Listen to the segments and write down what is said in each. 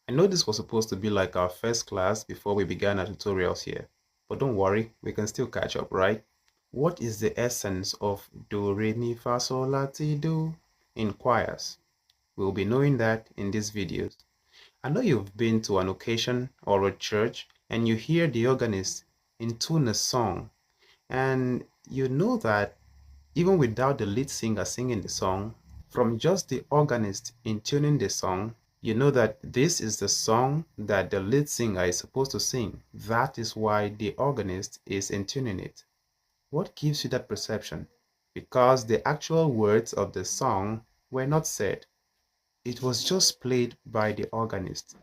I know this was supposed to be like our first class before we began our tutorials here, but don't worry, we can still catch up, right? What is the essence of do, re, mi, fa, sol, la, ti, do in choirs? We'll be knowing that in these videos. I know you've been to an occasion or a church and you hear the organist intone a song, and you know that even without the lead singer singing the song, from just the organist intoning the song, you know that this is the song that the lead singer is supposed to sing. That is why the organist is intoning it. What gives you that perception? Because the actual words of the song were not said. It was just played by the organist,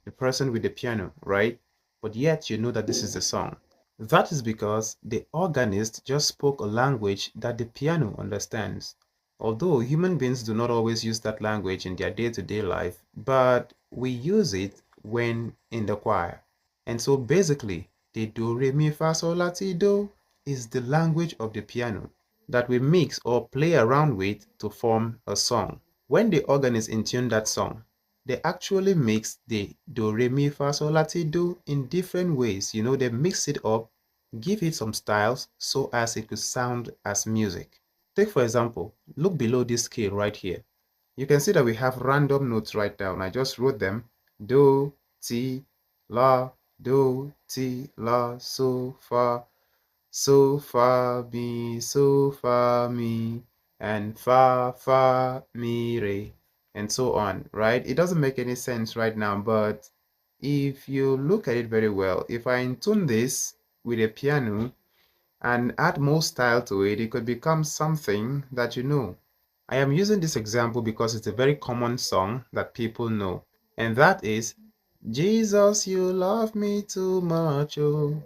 the person with the piano, right? But yet you know that this is the song. That is because the organist just spoke a language that the piano understands. Although human beings do not always use that language in their day-to-day life, but we use it when in the choir. And so basically, the do, re, mi, fa, sol, la, ti, do is the language of the piano that we mix or play around with to form a song. When the organist intune that song, they actually mix the do, re, mi, fa, sol, la, ti, do in different ways. You know, they mix it up, give it some styles so as it could sound as music. Take for example, look below this scale right here. You can see that we have random notes right down. I just wrote them. Do, ti, la, do, ti, la, so, fa, mi, so, fa, mi, and fa, mi, re, and so on, right? It doesn't make any sense right now, but if you look at it very well, if I intune this with a piano and add more style to it, it could become something that you know. I am using this example because it's a very common song that people know, and that is, Jesus, you love me too much, oh.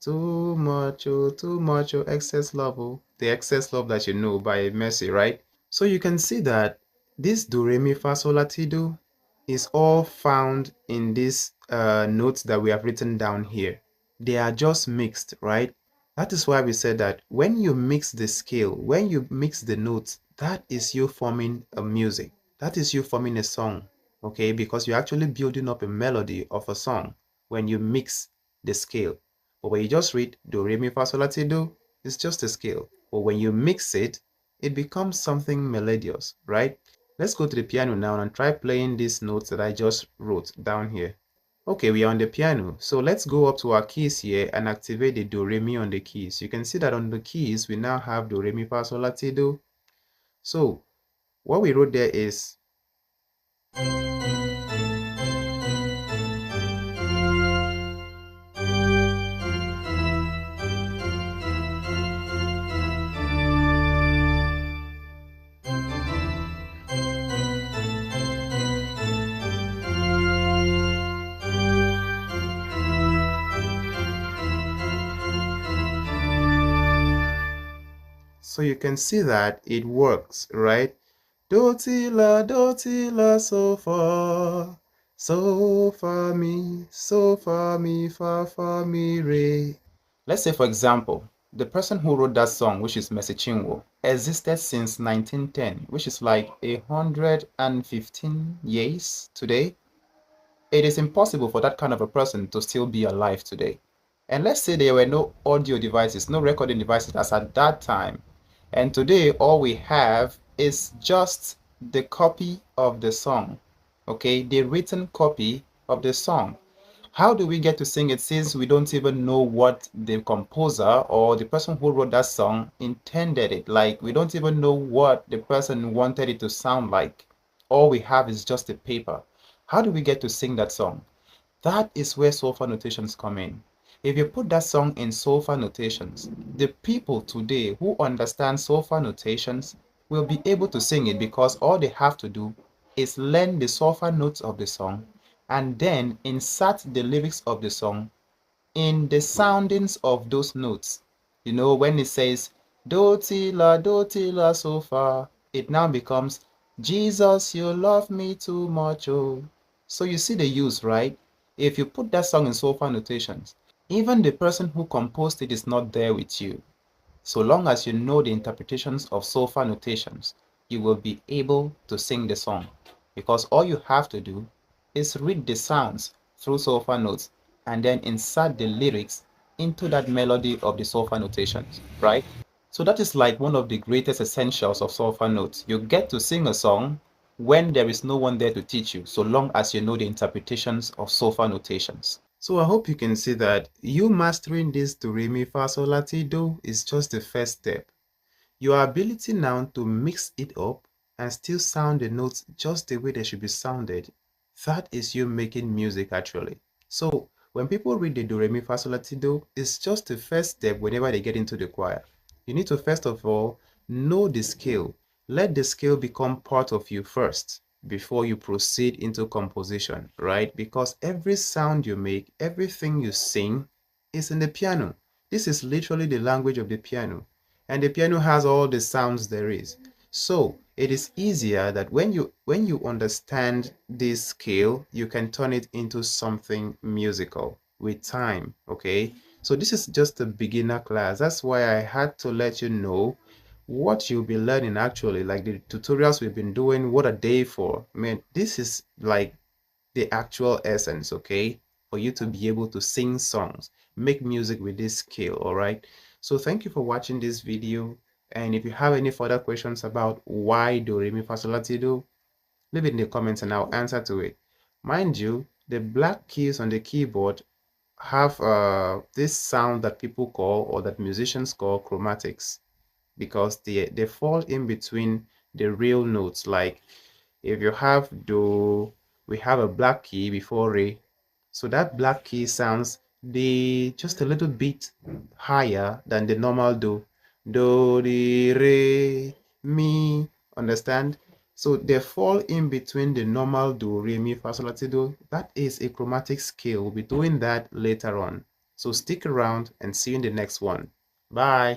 Too much, oh, too much, oh, excess love, oh. The excess love that you know by Mercy, right? So you can see that this do, re, mi, fa, sol, la, ti, do is all found in these notes that we have written down here. They are just mixed, right? That is why we said that when you mix the scale, when you mix the notes, that is you forming a music. That is you forming a song, okay? Because you're actually building up a melody of a song when you mix the scale. But when you just read do, re, mi, fa, sol, la, ti, do, it's just a scale. But when you mix it, it becomes something melodious, right? Let's go to the piano now and try playing these notes that I just wrote down here. Okay, we are on the piano. So let's go up to our keys here and activate the do, re, mi on the keys. You can see that on the keys, we now have do, re, mi, fa, sol, la, ti, do. So what we wrote there is, so you can see that it works, right? Do, ti, la, so, fa, mi, fa, mi, re. Let's say, for example, the person who wrote that song, which is Mercy Chinwo, existed since 1910, which is like 115 years today. It is impossible for that kind of a person to still be alive today. And let's say there were no audio devices, no recording devices as at that time. And today, all we have is just the copy of the song, okay? The written copy of the song. How do we get to sing it since we don't even know what the composer or the person who wrote that song intended it? Like, we don't even know what the person wanted it to sound like. All we have is just a paper. How do we get to sing that song? That is where Solfa notations come in. If you put that song in Solfa notations, the people today who understand Solfa notations will be able to sing it because all they have to do is learn the Solfa notes of the song and then insert the lyrics of the song in the soundings of those notes. You know, when it says do, ti, la, so far, it now becomes Jesus, you love me too much, oh. So you see the use, right? If you put that song in Solfa notations, even the person who composed it is not there with you. So long as you know the interpretations of Solfa notations, you will be able to sing the song because all you have to do is read the sounds through solfa notes and then insert the lyrics into that melody of the solfa notations, right? So that is like one of the greatest essentials of solfa notes. You get to sing a song when there is no one there to teach you, so long as you know the interpretations of solfa notations. So I hope you can see that you mastering this do re mi fa sol la ti do is just the first step. Your ability now to mix it up and still sound the notes just the way they should be sounded, that is you making music actually. So when people read the do re mi fa sol la ti do, it's just the first step whenever they get into the choir. You need to first of all know the scale. Let the scale become part of you first before you proceed into composition, right? Because every sound you make, everything you sing is in the piano. This is literally the language of the piano, and the piano has all the sounds there is. So it is easier that when you understand this scale, you can turn it into something musical with time. Okay, so this is just a beginner class. That's why I had to let you know what you'll be learning actually, like the tutorials we've been doing. What are they for? I mean, this is like the actual essence, okay, for you to be able to sing songs, make music with this skill. All right, so thank you for watching this video, and if you have any further questions about why do re mi fa sol la ti do, leave it in the comments and I'll answer to it. Mind you, the black keys on the keyboard have this sound that people call, or that musicians call, chromatics, because they fall in between the real notes. Like if you have do, we have a black key before re, so that black key sounds the just a little bit higher than the normal do di re mi, understand? So they fall in between the normal do re mi fa sol la ti do. That is a chromatic scale. We'll be doing that later on, so stick around and see you in the next one. Bye.